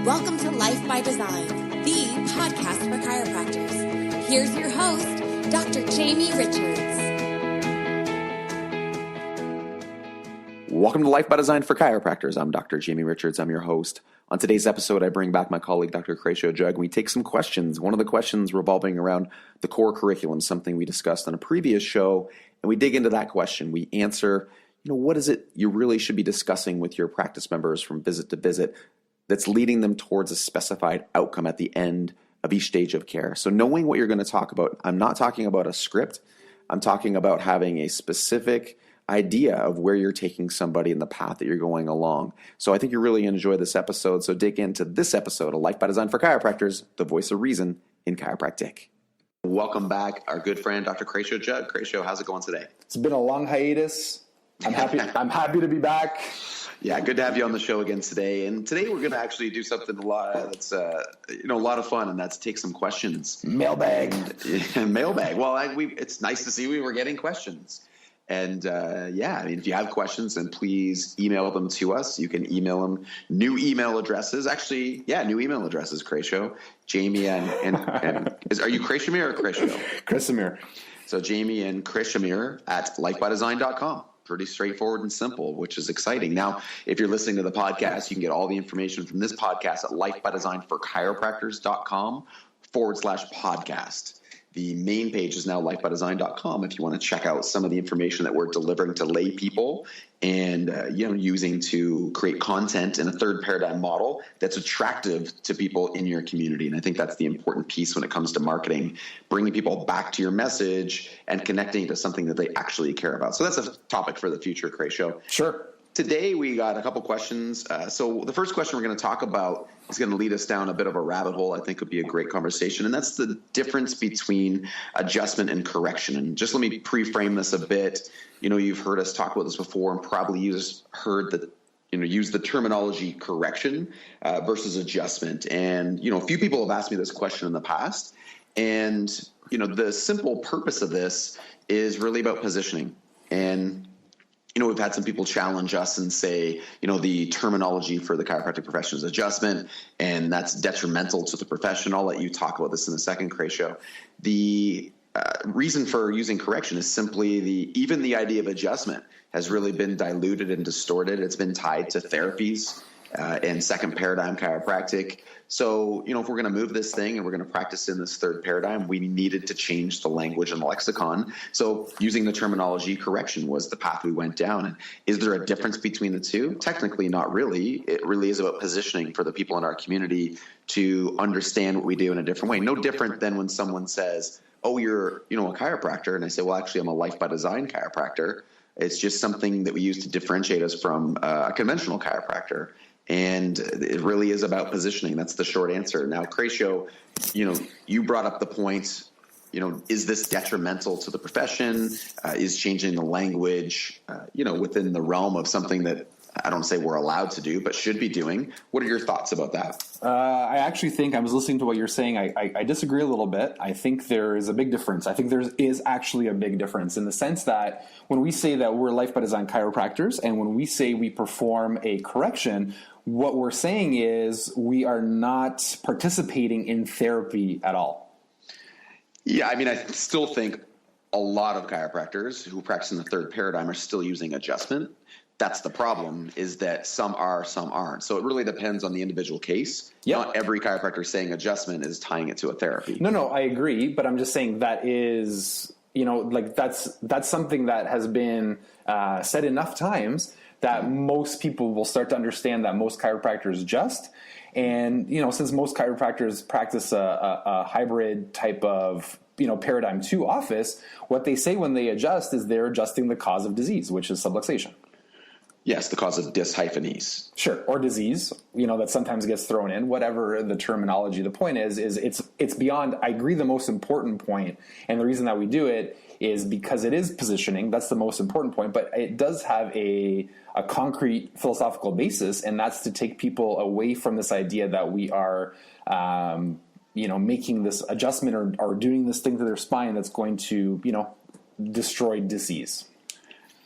Welcome to Life by Design, the podcast for chiropractors. Here's your host, Dr. Jamie Richards. Welcome to Life by Design for chiropractors. I'm Dr. Jamie Richards. I'm your host. On today's episode, I bring back my colleague, Dr. Chiropractic Jug, and we take some questions. One of the questions revolving around the core curriculum, something we discussed on a previous show, and we dig into that question. We answer, what is it you really should be discussing with your practice members from visit to visit that's leading them towards a specified outcome at the end of each stage of care. So knowing what you're going to talk about, I'm not talking about a script. I'm talking about having a specific idea of where you're taking somebody in the path that you're going along. So I think you really enjoy this episode. So dig into this episode of Life by Design for Chiropractors, the voice of reason in chiropractic. Welcome back, our good friend, Dr. Chiropractic Jug. Chiropractic, how's it going today? It's been a long hiatus. I'm happy to be back. Yeah, good to have you on the show again today. And today we're going to actually do something that's a lot of fun, and that's take some questions. Mailbag. Mailbag. Well, it's nice to see we were getting questions. And if you have questions, then please email them to us. You can email them. New email addresses. Actually, new email addresses, Cratio. Jamie and are you Krashamir or Cratio? Krasimir. So Jamie and Krashamir at lifebydesign.com. Pretty straightforward and simple, which is exciting. Now, if you're listening to the podcast, you can get all the information from this podcast at lifebydesignforchiropractors.com/podcast. The main page is now lifebydesign.com if you want to check out some of the information that we're delivering to lay people and using to create content in a third paradigm model that's attractive to people in your community. And I think that's the important piece when it comes to marketing, bringing people back to your message and connecting to something that they actually care about. So that's a topic for the future, Cratio. Sure. Today, we got a couple questions. So the first question we're going to talk about is going to lead us down a bit of a rabbit hole. I think would be a great conversation. And that's the difference between adjustment and correction. And just let me pre-frame this a bit. You've heard us talk about this before and probably use the terminology correction versus adjustment. And, a few people have asked me this question in the past. And, the simple purpose of this is really about positioning. And we've had some people challenge us and say, the terminology for the chiropractic profession is adjustment, and that's detrimental to the profession. I'll let you talk about this in a second, Cratio. The reason for using correction is simply even the idea of adjustment has really been diluted and distorted. It's been tied to therapies and second paradigm chiropractic. So, if we're going to move this thing and we're going to practice in this third paradigm, we needed to change the language and the lexicon. So using the terminology correction was the path we went down. And is there a difference between the two? Technically, not really. It really is about positioning for the people in our community to understand what we do in a different way. No different than when someone says, oh, you're, a chiropractor. And I say, well, actually, I'm a Life by Design chiropractor. It's just something that we use to differentiate us from a conventional chiropractor. And it really is about positioning. That's the short answer. Now, Cratio, you brought up the point, is this detrimental to the profession? Is changing the language, within the realm of something that I don't say we're allowed to do, but should be doing? What are your thoughts about that? I actually think I was listening to what you're saying. I disagree a little bit. I think there is a big difference. I think there is actually a big difference in the sense that when we say that we're Life by Design chiropractors and when we say we perform a correction, what we're saying is we are not participating in therapy at all. Yeah, I still think a lot of chiropractors who practice in the third paradigm are still using adjustment. That's the problem, is that some are, some aren't. So it really depends on the individual case. Yep. Not every chiropractor saying adjustment is tying it to a therapy. No, I agree. But I'm just saying that is, that's something that has been said enough times that most people will start to understand that most chiropractors adjust. And, since most chiropractors practice a hybrid type of, paradigm 2 office, what they say when they adjust is they're adjusting the cause of disease, which is subluxation. Yes, the cause of dis-hyphenese. Sure, or disease, that sometimes gets thrown in, whatever the terminology. The point is it's beyond, I agree, the most important point, and the reason that we do it is because it is positioning. That's the most important point, but it does have a concrete philosophical basis, and that's to take people away from this idea that we are, making this adjustment or doing this thing to their spine that's going to, destroy disease.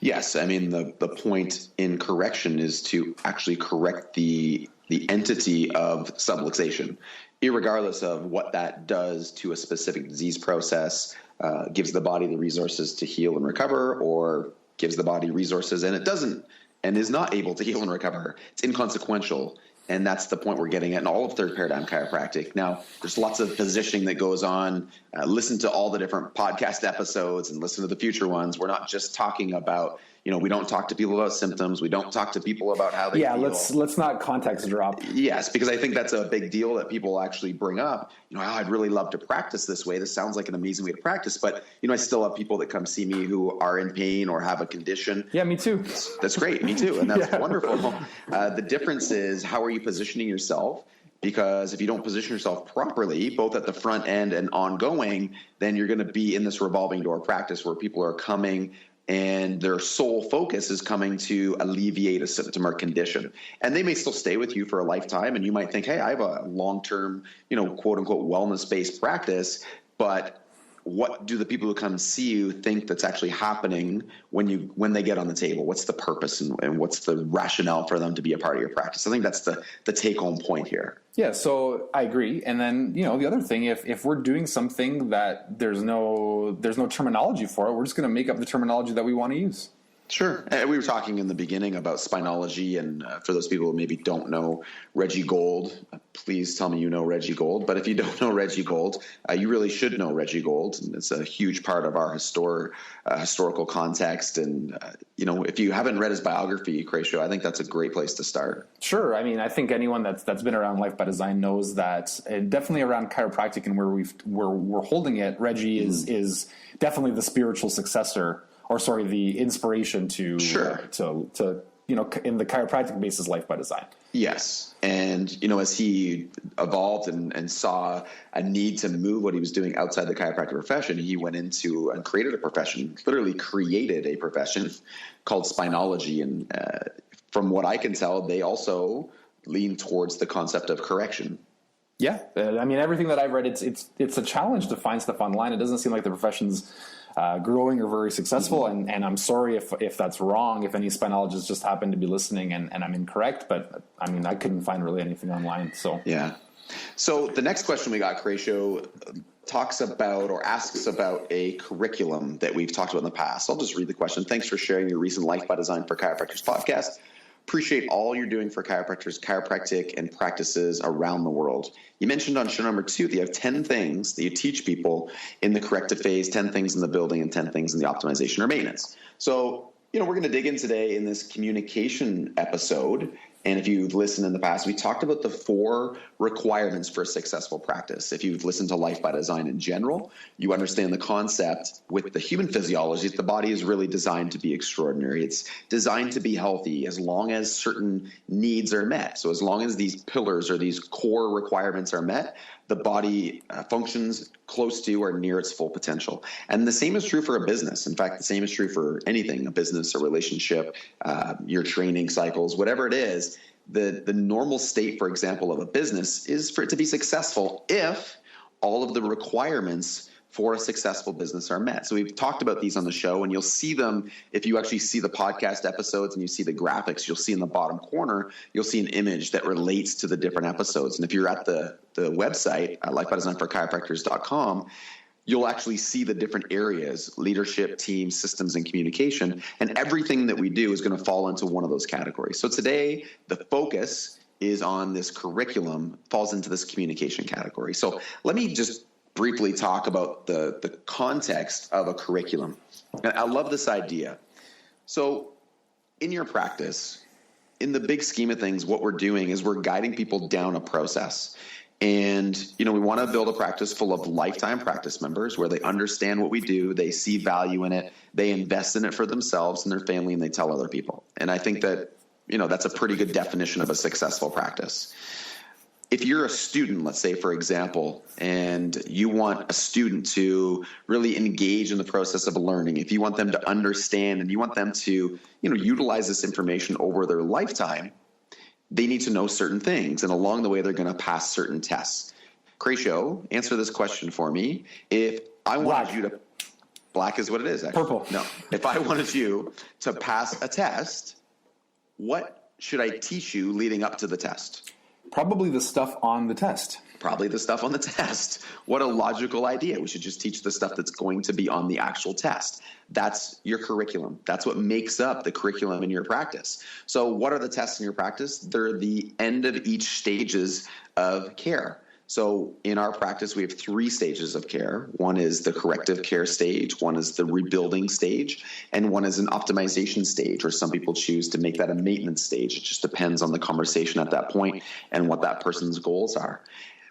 Yes, the point in correction is to actually correct the the entity of subluxation, irregardless of what that does to a specific disease process, gives the body the resources to heal and recover, or gives the body resources and it doesn't and is not able to heal and recover. It's inconsequential. And that's the point we're getting at in all of third paradigm chiropractic. Now, there's lots of positioning that goes on. Listen to all the different podcast episodes and listen to the future ones. We're not just talking about, we don't talk to people about symptoms. We don't talk to people about how they feel. Let's not context drop. Yes, because I think that's a big deal that people actually bring up. I'd really love to practice this way. This sounds like an amazing way to practice. But, I still have people that come see me who are in pain or have a condition. Yeah, me too. That's great. Me too. And that's wonderful. The difference is, how are you positioning yourself? Because if you don't position yourself properly, both at the front end and ongoing, then you're going to be in this revolving door practice where people are coming and their sole focus is coming to alleviate a symptom or condition. And they may still stay with you for a lifetime, and you might think, hey, I have a long-term, quote unquote, wellness-based practice, but what do the people who come see you think that's actually happening when they get on the table? What's the purpose and what's the rationale for them to be a part of your practice? I think that's the take-home point here. Yeah, so I agree. And then, the other thing, if we're doing something that there's no terminology for it, we're just going to make up the terminology that we want to use. Sure. We were talking in the beginning about spinology, and for those people who maybe don't know Reggie Gold, please tell me you know Reggie Gold. But if you don't know Reggie Gold, you really should know Reggie Gold. And it's a huge part of our historical context. And, if you haven't read his biography, Cratio, I think that's a great place to start. Sure. I mean, I think anyone that's been around Life by Design knows that, definitely around chiropractic and where we're holding it, Reggie is definitely the spiritual successor. The inspiration to in the chiropractic basis, Life by Design. Yes. And, as he evolved and saw a need to move what he was doing outside the chiropractic profession, he went into and created a profession, literally created a profession called spinology. And from what I can tell, they also lean towards the concept of correction. Yeah. I mean, everything that I've read, it's a challenge to find stuff online. It doesn't seem like the profession's growing or very successful. And I'm sorry if that's wrong, if any spinologists just happen to be listening and I'm incorrect, but I mean, I couldn't find really anything online. So, yeah. So the next question we got, Cratio, talks about or asks about a curriculum that we've talked about in the past. I'll just read the question. Thanks for sharing your recent Life by Design for Chiropractors podcast. Appreciate all you're doing for chiropractors, chiropractic, and practices around the world. You mentioned on show number 2 that you have 10 things that you teach people in the corrective phase, 10 things in the building, and 10 things in the optimization or maintenance. So, we're going to dig in today in this communication episode. And if you've listened in the past, we talked about the 4 requirements for a successful practice. If you've listened to Life by Design in general, you understand the concept with the human physiology. The body is really designed to be extraordinary. It's designed to be healthy as long as certain needs are met. So as long as these pillars or these core requirements are met, the body functions close to or near its full potential. And the same is true for a business. In fact, the same is true for anything, a business, a relationship, your training cycles, whatever it is. The normal state, for example, of a business is for it to be successful if all of the requirements for a successful business are met. So we've talked about these on the show, and you'll see them if you actually see the podcast episodes and you see the graphics. You'll see in the bottom corner, you'll see an image that relates to the different episodes. And if you're at the website, lifebydesignforchiropractors.com, you'll actually see the different areas: leadership, team, systems, and communication. And everything that we do is going to fall into one of those categories. So today, the focus is on this curriculum, falls into this communication category. So let me just briefly talk about the context of a curriculum. And I love this idea. So in your practice, in the big scheme of things, what we're doing is we're guiding people down a process. And, we want to build a practice full of lifetime practice members where they understand what we do, they see value in it, they invest in it for themselves and their family, and they tell other people. And I think that, that's a pretty good definition of a successful practice. If you're a student, let's say, for example, and you want a student to really engage in the process of learning, if you want them to understand and you want them to, utilize this information over their lifetime, they need to know certain things. And along the way, they're going to pass certain tests. Cratio, answer this question for me. If I wanted you to, black is what it is, actually. Purple. No. If I wanted you to pass a test, what should I teach you leading up to the test? Probably the stuff on the test. Probably the stuff on the test. What a logical idea. We should just teach the stuff that's going to be on the actual test. That's your curriculum. That's what makes up the curriculum in your practice. So what are the tests in your practice? They're the end of each stages of care. So in our practice, we have 3 stages of care. One is the corrective care stage, one is the rebuilding stage, and one is an optimization stage, or some people choose to make that a maintenance stage. It just depends on the conversation at that point and what that person's goals are.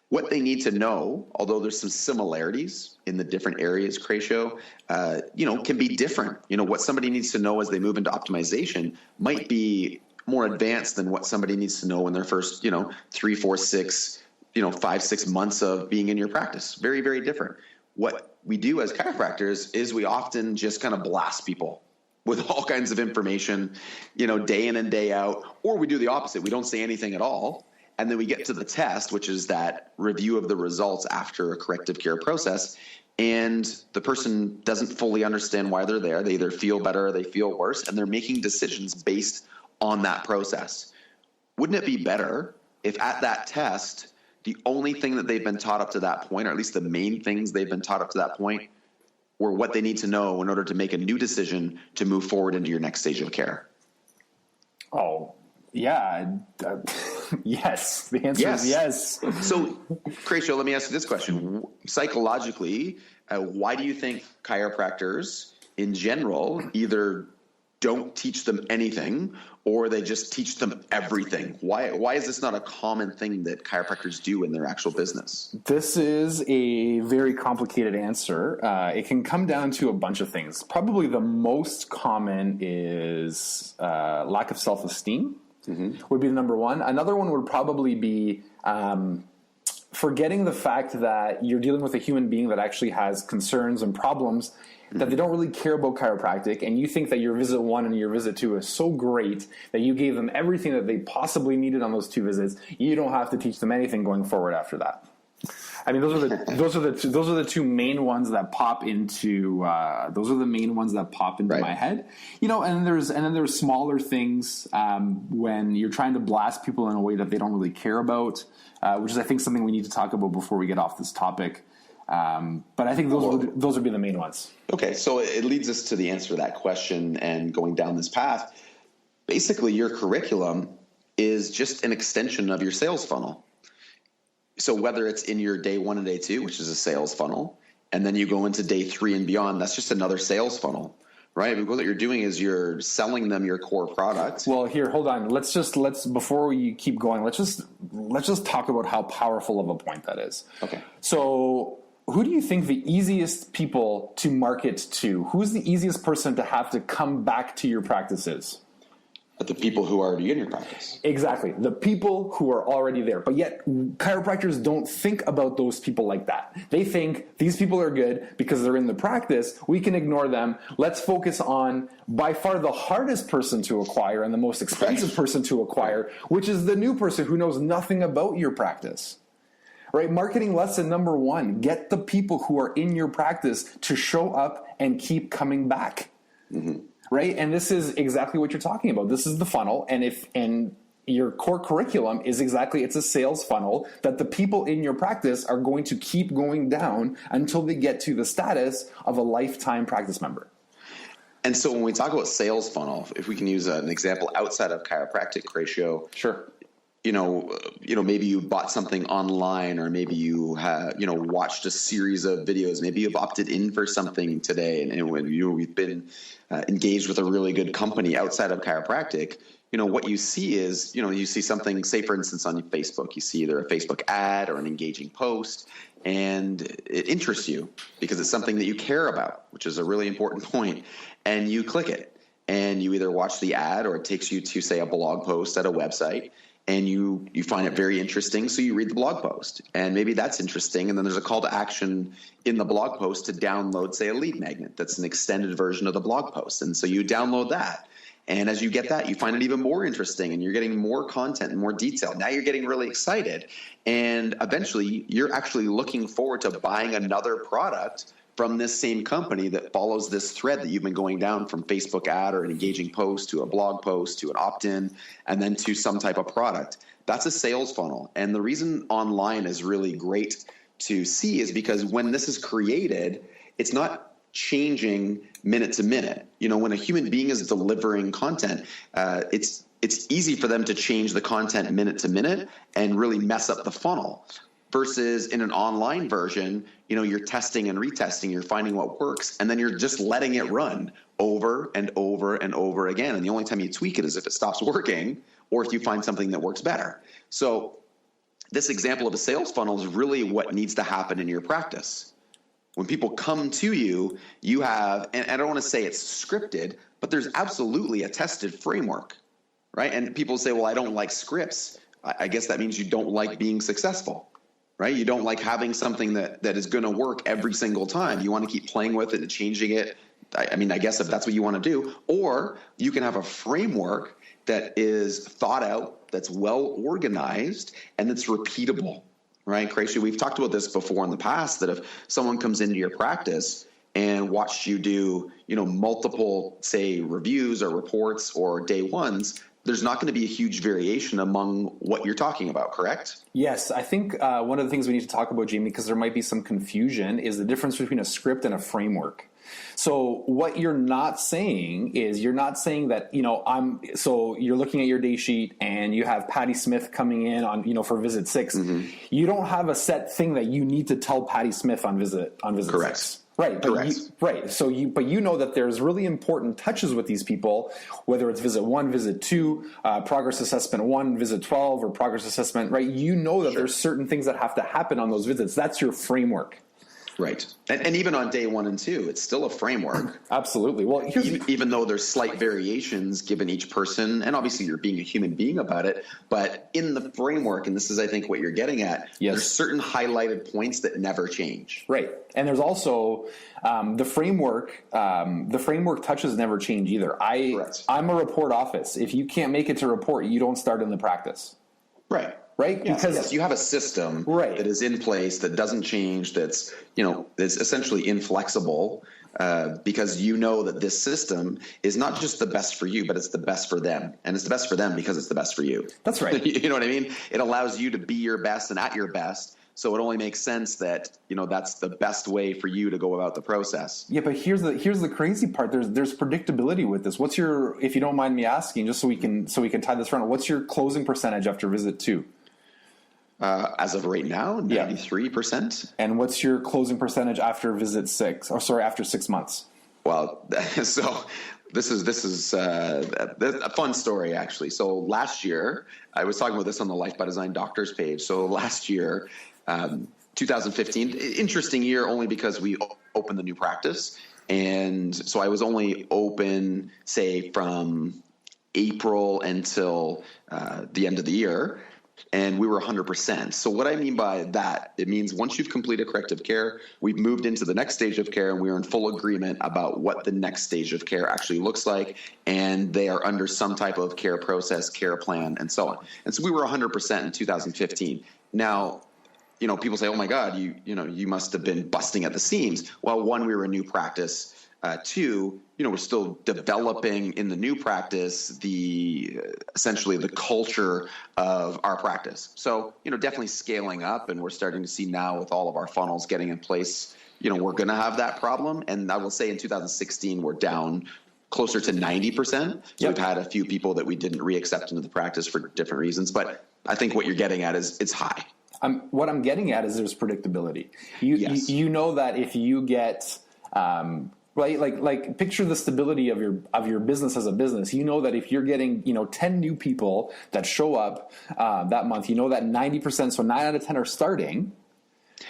What they need to know, although there's some similarities in the different areas, Cratio, can be different. What somebody needs to know as they move into optimization might be more advanced than what somebody needs to know in their first, 3, 4, 6, 5, 6 months of being in your practice. Very, very different. What we do as chiropractors is we often just kind of blast people with all kinds of information, day in and day out, or we do the opposite. We don't say anything at all. And then we get to the test, which is that review of the results after a corrective care process. And the person doesn't fully understand why they're there. They either feel better or they feel worse, and they're making decisions based on that process. Wouldn't it be better if at that test, the only thing that they've been taught up to that point, or at least the main things they've been taught up to that point, were what they need to know in order to make a new decision to move forward into your next stage of care? Oh, yeah. Yes. The answer is yes. So, Cratio, let me ask you this question. Psychologically, why do you think chiropractors in general either don't teach them anything or they just teach them everything? Why is this not a common thing that chiropractors do in their actual business? This is a very complicated answer. It can come down to a bunch of things. Probably the most common is lack of self-esteem. Would be the number one. Another one would probably be forgetting the fact that you're dealing with a human being that actually has concerns and problems, that they don't really care about chiropractic, and you think that your visit 1 and your visit 2 is so great that you gave them everything that they possibly needed on those 2 visits. You don't have to teach them anything going forward after that. I mean, those are the 2 main ones that pop into my head, and then there's smaller things when you're trying to blast people in a way that they don't really care about, which is, I think, something we need to talk about before we get off this topic. But I think those would be the main ones. Okay, so it leads us to the answer to that question and going down this path. Basically, your curriculum is just an extension of your sales funnel. So whether it's in your day 1 and day 2, which is a sales funnel, and then you go into day 3 and beyond, that's just another sales funnel, right? Because what you're doing is you're selling them your core product. Well, here, hold on. Let's before we keep going, let's just talk about how powerful of a point that is. Okay. So who do you think the easiest people to market to? Who's the easiest person to have to come back to your practice is? The people who are already in your practice. Exactly. The people who are already there. But yet chiropractors don't think about those people like that. They think these people are good because they're in the practice. We can ignore them. Let's focus on by far the hardest person to acquire and the most expensive person to acquire, which is the new person who knows nothing about your practice. Right? Marketing lesson number 1, get the people who are in your practice to show up and keep coming back. Mm-hmm. Right? And this is exactly what you're talking about. This is the funnel. And your core curriculum is it's a sales funnel that the people in your practice are going to keep going down until they get to the status of a lifetime practice member. And so when we talk about sales funnel, if we can use an example outside of chiropractic, Cratio. Sure. Maybe you bought something online, or maybe you have, watched a series of videos. Maybe you've opted in for something today, and we've been engaged with a really good company outside of chiropractic. What you see is, you see something, say for instance on Facebook, you see either a Facebook ad or an engaging post, and it interests you because it's something that you care about, which is a really important point, and you click it, and you either watch the ad or it takes you to, say, a blog post at a website. And you find it very interesting, so you read the blog post. And maybe that's interesting, and then there's a call to action in the blog post to download, say, a lead magnet. That's an extended version of the blog post. And so you download that. And as you get that, you find it even more interesting, and you're getting more content and more detail. Now you're getting really excited. And eventually, you're actually looking forward to buying another product from this same company that follows this thread that you've been going down from Facebook ad or an engaging post to a blog post to an opt-in and then to some type of product. That's a sales funnel. And the reason online is really great to see is because when this is created, it's not changing minute to minute. You know, when a human being is delivering content, it's easy for them to change the content minute to minute and really mess up the funnel. Versus in an online version, you know, you're testing and retesting, you're finding what works, and then you're just letting it run over and over and over again. And the only time you tweak it is if it stops working or if you find something that works better. So this example of a sales funnel is really what needs to happen in your practice. When people come to you, you have, and I don't want to say it's scripted, but there's absolutely a tested framework, right? And people say, well, I don't like scripts. I guess that means you don't like being successful. Right? You don't like having something that is going to work every single time. You want to keep playing with it and changing it. I mean, I guess if that's what you want to do, or you can have a framework that is thought out, that's well organized, and that's repeatable, right? Crazy. We've talked about this before in the past, that if someone comes into your practice and watched you do, you know, multiple, say, reviews or reports or day ones, there's not going to be a huge variation among what you're talking about, correct? Yes. I think one of the things we need to talk about, Jamie, because there might be some confusion, is the difference between a script and a framework. So what you're not saying is, you're not saying that, you know, so you're looking at your day sheet and you have Patty Smith coming in on, you know, for visit 6. Mm-hmm. You don't have a set thing that you need to tell Patty Smith on visit correct. 6. Right. Right. So you know that there's really important touches with these people, whether it's visit 1, visit 2, progress assessment 1, visit 12, or progress assessment, right? You know that there's certain things that have to happen on those visits. That's your framework. Right. And even on day 1 and 2, it's still a framework. Absolutely. Well, even though there's slight variations given each person, and obviously you're being a human being about it, but in the framework, and this is, I think, what you're getting at, there's certain highlighted points that never change. Right. And there's also the framework. The framework touches never change either. I'm a report office. If you can't make it to report, you don't start in the practice. Right. Right? Because you have a system that is in place that doesn't change, that's, you know, that's essentially inflexible, because you know that this system is not just the best for you, but it's the best for them. And it's the best for them because it's the best for you. That's right. You know what I mean? It allows you to be your best and at your best. So it only makes sense that, you know, that's the best way for you to go about the process. Yeah, but here's the crazy part. There's predictability with this. What's your, if you don't mind me asking, just so we can tie this around, what's your closing percentage after visit 2? As of right now, 93%. And what's your closing percentage after visit 6? Or sorry, after 6 months? Well, so this is a fun story, actually. So last year, I was talking about this on the Life by Design Doctors page. So last year, 2015, interesting year only because we opened the new practice. And so I was only open, say, from April until the end of the year. And we were 100%. So what I mean by that, it means once you've completed corrective care, we've moved into the next stage of care, and we are in full agreement about what the next stage of care actually looks like, and they are under some type of care process, care plan, and so on. And so we were 100% in 2015. Now, you know, people say, "Oh my God, you must have been busting at the seams." Well, one, we were a new practice. 2, you know, we're still developing in the new practice essentially the culture of our practice. So, you know, definitely scaling up, and we're starting to see now with all of our funnels getting in place, you know, we're going to have that problem. And I will say in 2016, we're down closer to 90%. So we've had a few people that we didn't re-accept into the practice for different reasons. But I think what you're getting at is it's high. What I'm getting at is there's predictability. You know that if you get right, like picture the stability of your business as a business. You know that if you're getting 10 new people that show up that month, you know that 90%, so 9 out of 10 are starting,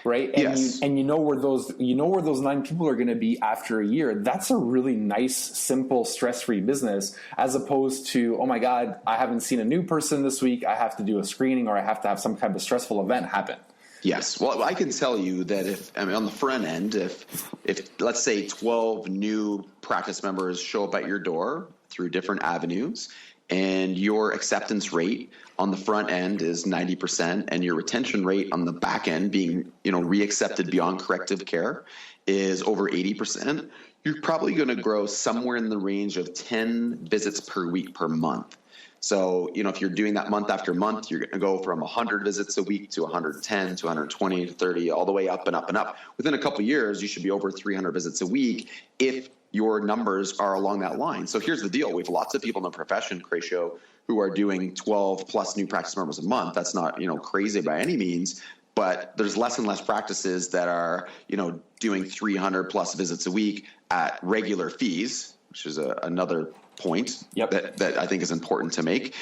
right? And you know where those 9 people are going to be after a year. That's a really nice, simple, stress-free business, as opposed to, oh my God, I haven't seen a new person this week. I have to do a screening, or I have to have some kind of stressful event happen. Yes. Well, I can tell you that on the front end, if let's say 12 new practice members show up at your door through different avenues, and your acceptance rate on the front end is 90%, and your retention rate on the back end, being reaccepted beyond corrective care, is over 80%, you're probably going to grow somewhere in the range of 10 visits per week per month. So, if you're doing that month after month, you're going to go from 100 visits a week to 110 to 120 to 30, all the way up and up and up. Within a couple of years, you should be over 300 visits a week if your numbers are along that line. So here's the deal. We have lots of people in the profession, Cratio, who are doing 12 plus new practice members a month. That's not, crazy by any means, but there's less and less practices that are, doing 300 plus visits a week at regular fees, which is another point that I think is important to make.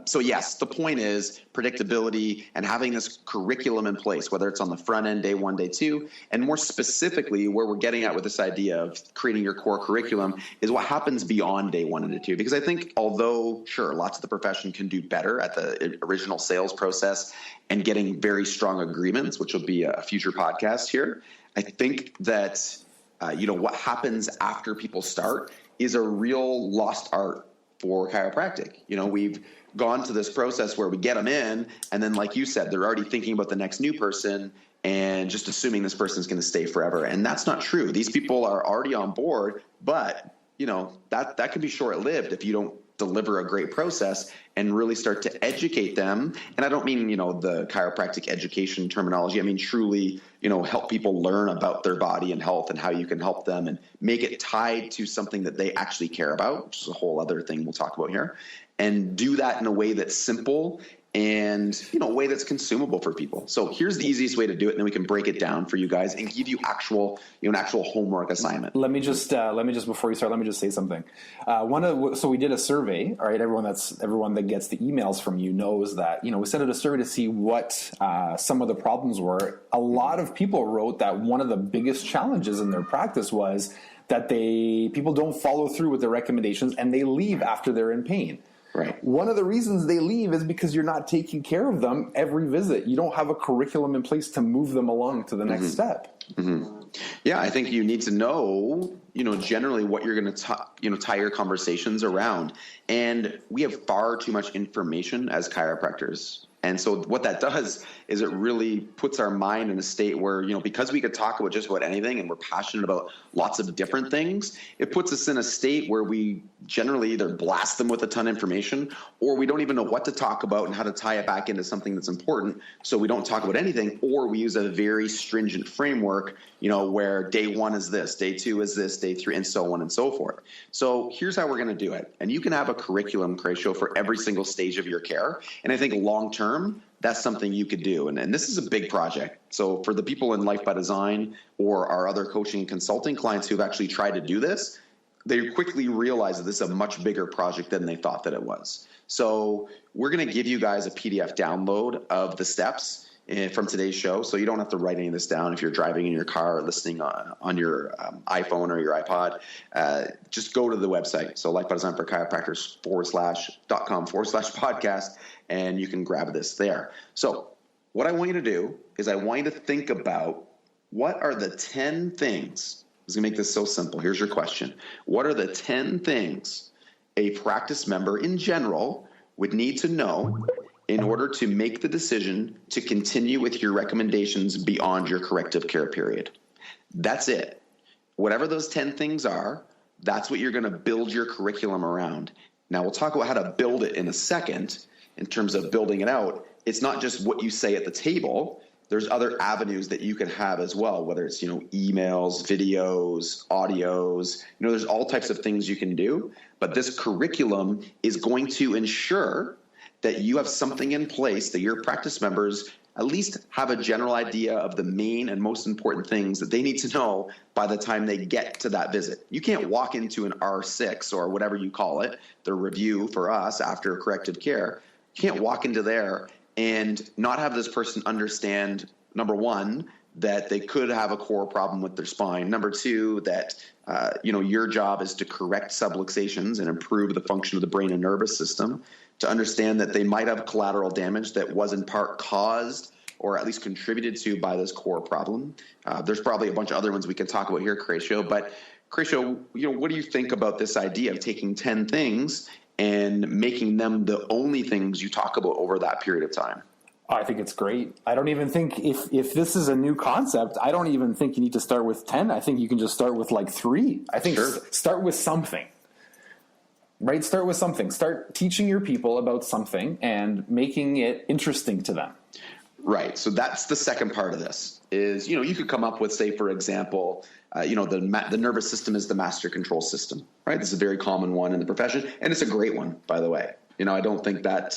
So yes, the point is predictability and having this curriculum in place, whether it's on the front end, day one, day two, and more specifically where we're getting at with this idea of creating your core curriculum is what happens beyond day one and day two. Because I think although, sure, lots of the profession can do better at the original sales process and getting very strong agreements, which will be a future podcast here, I think that what happens after people start is a real lost art for chiropractic. We've gone to this process where we get them in, and then, like you said, they're already thinking about the next new person and just assuming this person is going to stay forever. And that's not true. These people are already on board, but that can be short-lived if you don't deliver a great process and really start to educate them. And I don't mean, the chiropractic education terminology. I mean, truly, help people learn about their body and health and how you can help them and make it tied to something that they actually care about, which is a whole other thing we'll talk about here, and do that in a way that's simple and, a way that's consumable for people. So here's the easiest way to do it. And then we can break it down for you guys and give you an actual homework assignment. Let me just before you start, let me just say something. So we did a survey. All right. Everyone that gets the emails from you knows that, we sent out a survey to see what some of the problems were. A lot of people wrote that one of the biggest challenges in their practice was that people don't follow through with their recommendations and they leave after they're in pain. Right. One of the reasons they leave is because you're not taking care of them every visit. You don't have a curriculum in place to move them along to the next step. Mm-hmm. Yeah, I think you need to know, generally what you're going to, tie your conversations around. And we have far too much information as chiropractors. And so what that does is it really puts our mind in a state where, because we could talk about just about anything and we're passionate about lots of different things, it puts us in a state where we generally either blast them with a ton of information or we don't even know what to talk about and how to tie it back into something that's important. So we don't talk about anything, or we use a very stringent framework, where day one is this, day two is this, day three, and so on and so forth. So here's how we're going to do it. And you can have a curriculum, Cratio, for every single stage of your care. And I think long-term, that's something you could do. And this is a big project. So for the people in Life by Design or our other coaching and consulting clients who've actually tried to do this, they quickly realize that this is a much bigger project than they thought that it was. So we're going to give you guys a PDF download of the steps from today's show. So you don't have to write any of this down if you're driving in your car or listening on your iPhone or your iPod. Just go to the website. So Life by Design for Chiropractors /.com/podcast, and you can grab this there. So what I want you to do is I want you to think about what are the 10 things. I was going to make this so simple. Here's your question. What are the 10 things a practice member in general would need to know in order to make the decision to continue with your recommendations beyond your corrective care period? That's it. Whatever those 10 things are, that's what you're going to build your curriculum around. Now, we'll talk about how to build it in a second in terms of building it out. It's not just what you say at the table. There's other avenues that you can have as well, whether it's, emails, videos, audios, there's all types of things you can do. But this curriculum is going to ensure that you have something in place that your practice members at least have a general idea of the main and most important things that they need to know by the time they get to that visit. You can't walk into an R6 or whatever you call it, the review for us after corrective care. You can't walk into there and not have this person understand, number one, that they could have a core problem with their spine. Number two, that your job is to correct subluxations and improve the function of the brain and nervous system. To understand that they might have collateral damage that was in part caused or at least contributed to by this core problem. There's probably a bunch of other ones we can talk about here, Cratio. But Cratio, what do you think about this idea of taking 10 things and making them the only things you talk about over that period of time? I think it's great. I don't even think if this is a new concept, I don't even think you need to start with 10. I think you can just start with like 3. I think start with something, right? Start with something. Start teaching your people about something and making it interesting to them. Right. So that's the second part of this is, you could come up with, say, for example, the nervous system is the master control system, right? This is a very common one in the profession, and it's a great one, by the way. I don't think that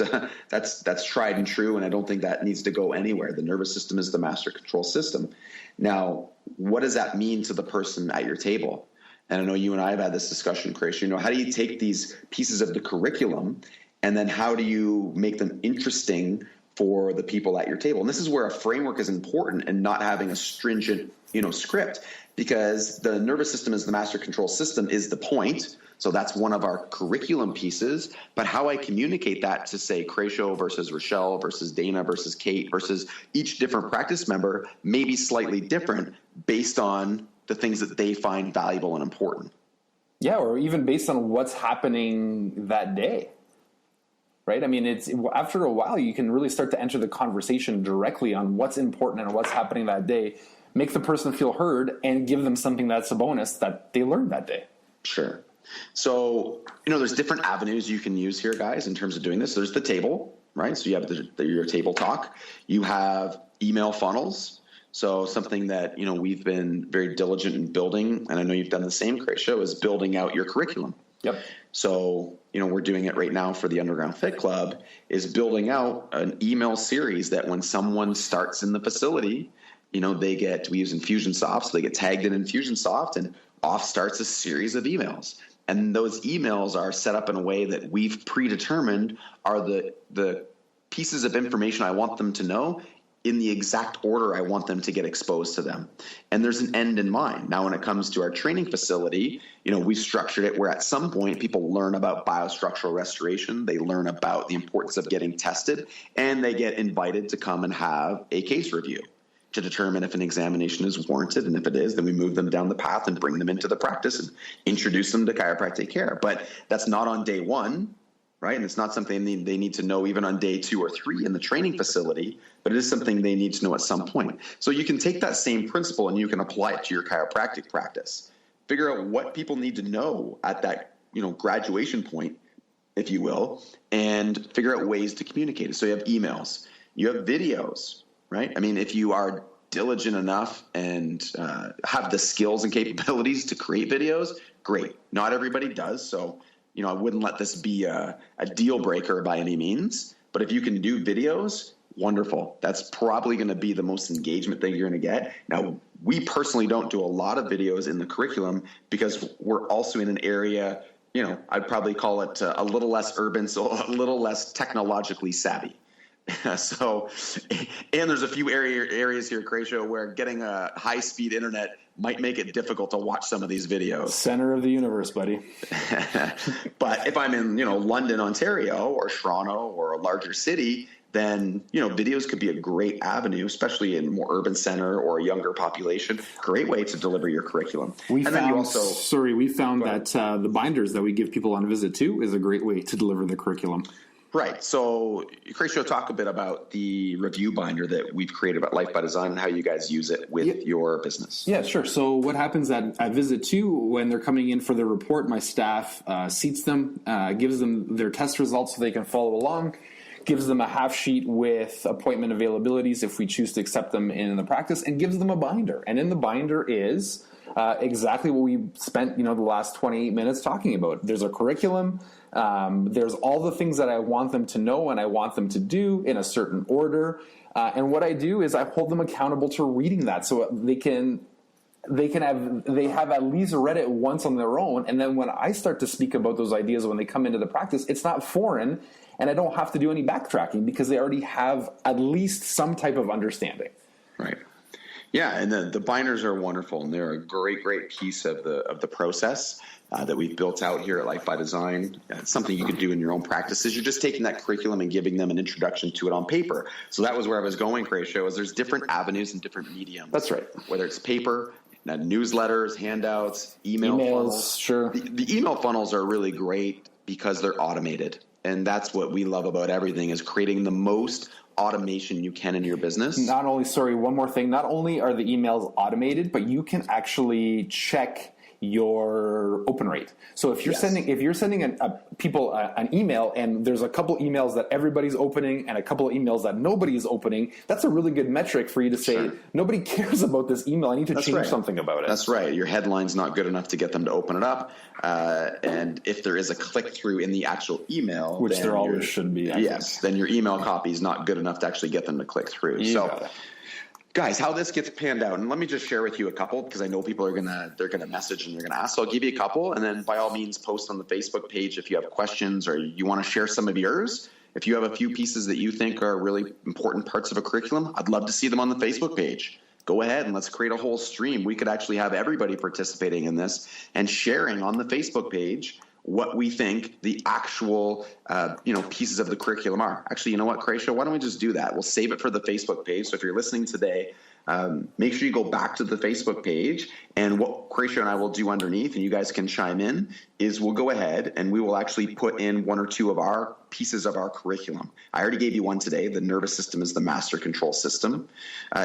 that's tried and true, and I don't think that needs to go anywhere. The nervous system is the master control system. Now, what does that mean to the person at your table? And I know you and I have had this discussion, Chris. How do you take these pieces of the curriculum, and then how do you make them interesting for the people at your table? And this is where a framework is important, and not having a stringent, script, because the nervous system is the master control system is the point. So that's one of our curriculum pieces. But how I communicate that to, say, Cratio versus Rochelle versus Dana versus Kate versus each different practice member may be slightly different based on the things that they find valuable and important. Yeah, or even based on what's happening that day. Right? I mean, it's after a while, you can really start to enter the conversation directly on what's important and what's happening that day, make the person feel heard, and give them something that's a bonus that they learned that day. Sure. So, there's different avenues you can use here, guys, in terms of doing this. There's the table, right? So you have your table talk. You have email funnels. So something that, we've been very diligent in building, and I know you've done the same, Cratio, is building out your curriculum. Yep. So, we're doing it right now for the Underground Fit Club, is building out an email series that when someone starts in the facility, we use Infusionsoft, so they get tagged in Infusionsoft, and off starts a series of emails. And those emails are set up in a way that we've predetermined are the pieces of information I want them to know in the exact order I want them to get exposed to them. And there's an end in mind. Now, when it comes to our training facility, we structured it where at some point people learn about biostructural restoration, they learn about the importance of getting tested, and they get invited to come and have a case review to determine if an examination is warranted. And if it is, then we move them down the path and bring them into the practice and introduce them to chiropractic care. But that's not on day one, right? And it's not something they need to know even on day 2 or 3 in the training facility, but it is something they need to know at some point. So you can take that same principle and you can apply it to your chiropractic practice. Figure out what people need to know at that, graduation point, if you will, and figure out ways to communicate it. So you have emails, you have videos, right? I mean, if you are diligent enough and have the skills and capabilities to create videos, great. Not everybody does. So, I wouldn't let this be a deal breaker by any means. But if you can do videos, wonderful. That's probably going to be the most engagement thing you're going to get. Now, we personally don't do a lot of videos in the curriculum because we're also in an area, I'd probably call it a little less urban, so a little less technologically savvy. So, and there's a few areas here, Cratio, where getting a high-speed internet might make it difficult to watch some of these videos. Center of the universe, buddy. But if I'm in, London, Ontario, or Toronto, or a larger city, then, videos could be a great avenue, especially in more urban center or a younger population. Great way to deliver your curriculum. We found that the binders that we give people on visit too is a great way to deliver the curriculum. Right. So, Cratio, talk a bit about the review binder that we've created at Life by Design and how you guys use it with your business. Yeah, sure. So what happens at visit 2, when they're coming in for their report, my staff seats them, gives them their test results so they can follow along, gives them a half sheet with appointment availabilities if we choose to accept them in the practice, and gives them a binder. And in the binder is exactly what we spent, the last 28 minutes talking about. There's a curriculum. There's all the things that I want them to know and I want them to do in a certain order. And what I do is I hold them accountable to reading that so they have at least read it once on their own. And then when I start to speak about those ideas when they come into the practice, it's not foreign and I don't have to do any backtracking because they already have at least some type of understanding. Right. Yeah, and the binders are wonderful, and they're a great piece of the process that we've built out here at Life by Design. It's something you could do in your own practices. You're just taking that curriculum and giving them an introduction to it on paper. So that was where I was going, Cratio, is there's different avenues and different mediums. That's right. Whether it's paper, newsletters, handouts, emails, funnels. Sure. The email funnels are really great because they're automated. And that's what we love about everything, is creating the most automation you can in your business. One more thing. Not only are the emails automated, but you can actually check your open rate. So if you're sending people an email and there's a couple emails that everybody's opening and a couple of emails that nobody's opening, that's a really good metric for you to say, nobody cares about this email. I need to change something about it. That's right. Your headline's not good enough to get them to open it up. And if there is a click through in the actual email, which there always should be, then your email copy is not good enough to actually get them to click through. Guys, how this gets panned out, and let me just share with you a couple, because I know people are they're gonna message and they're gonna ask. So I'll give you a couple, and then by all means, post on the Facebook page if you have questions or you want to share some of yours. If you have a few pieces that you think are really important parts of a curriculum, I'd love to see them on the Facebook page. Go ahead and let's create a whole stream. We could actually have everybody participating in this and sharing on the Facebook page what we think the actual, pieces of the curriculum are. Actually, you know what, Croatia? Why don't we just do that? We'll save it for the Facebook page. So if you're listening today, make sure you go back to the Facebook page, and what Croatia and I will do underneath, and you guys can chime in, is we'll go ahead and we will actually put in one or two of our pieces of our curriculum. I already gave you one today. The nervous system is the master control system.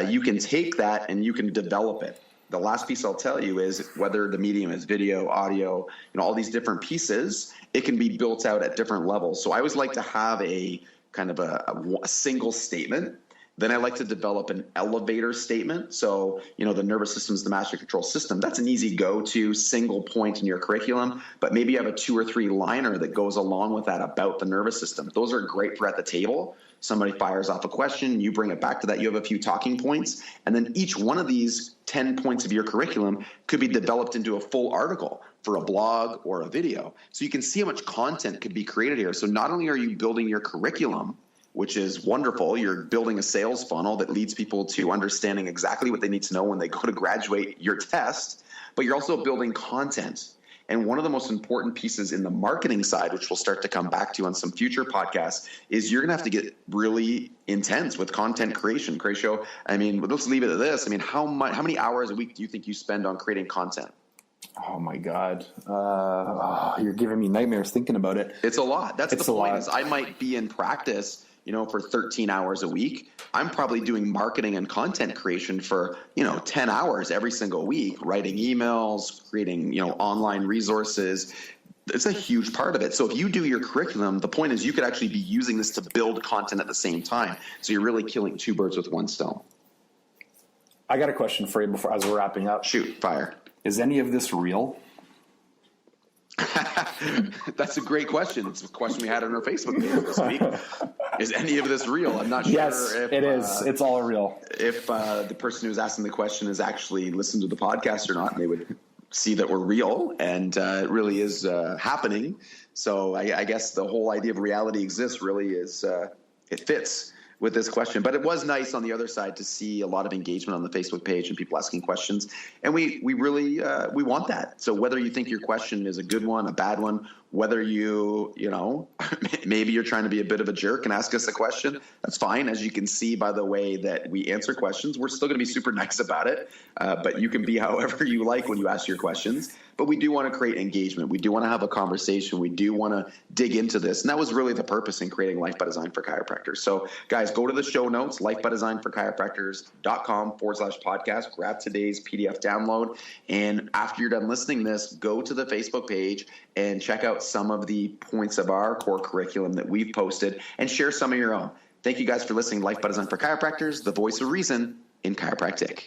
You can take that and you can develop it. The last piece I'll tell you is whether the medium is video, audio, all these different pieces, it can be built out at different levels. So I always like to have a kind of a single statement. Then I like to develop an elevator statement. So, the nervous system is the master control system. That's an easy go-to single point in your curriculum, but maybe you have a 2 or 3 liner that goes along with that about the nervous system. Those are great for at the table. Somebody fires off a question, you bring it back to that, you have a few talking points, and then each one of these 10 points of your curriculum could be developed into a full article for a blog or a video. So you can see how much content could be created here. So not only are you building your curriculum, which is wonderful, you're building a sales funnel that leads people to understanding exactly what they need to know when they go to graduate your test, but you're also building content. And one of the most important pieces in the marketing side, which we'll start to come back to on some future podcasts, is you're going to have to get really intense with content creation. Cratio, let's leave it at this. How many hours a week do you think you spend on creating content? Oh my God. You're giving me nightmares thinking about it. It's a lot. That's the point. Is I might be in practice, for 13 hours a week. I'm probably doing marketing and content creation for, 10 hours every single week, writing emails, creating, online resources. It's a huge part of it. So if you do your curriculum, the point is you could actually be using this to build content at the same time. So you're really killing 2 birds with 1 stone. I got a question for you as we're wrapping up. Shoot, fire. Is any of this real? That's a great question. It's a question we had on our Facebook page this week. Is any of this real? I'm not sure. Yes, it is. It's all real. If the person who's asking the question has actually listened to the podcast or not, and they would see that we're real, and it really is happening. So I guess the whole idea of reality exists really is it fits with this question. But it was nice on the other side to see a lot of engagement on the Facebook page and people asking questions. And we really we want that. So whether you think your question is a good one, a bad one, whether you maybe you're trying to be a bit of a jerk and ask us a question, that's fine. As you can see by the way that we answer questions, we're still going to be super nice about it. But you can be however you like when you ask your questions. But we do want to create engagement. We do want to have a conversation. We do want to dig into this. And that was really the purpose in creating Life by Design for Chiropractors. So guys, go to the show notes, lifebydesignforchiropractors.com/podcast. Grab today's PDF download. And after you're done listening to this, go to the Facebook page and check out some of the points of our core curriculum that we've posted and share some of your own. Thank you guys for listening. Life by Design for Chiropractors, the voice of reason in chiropractic.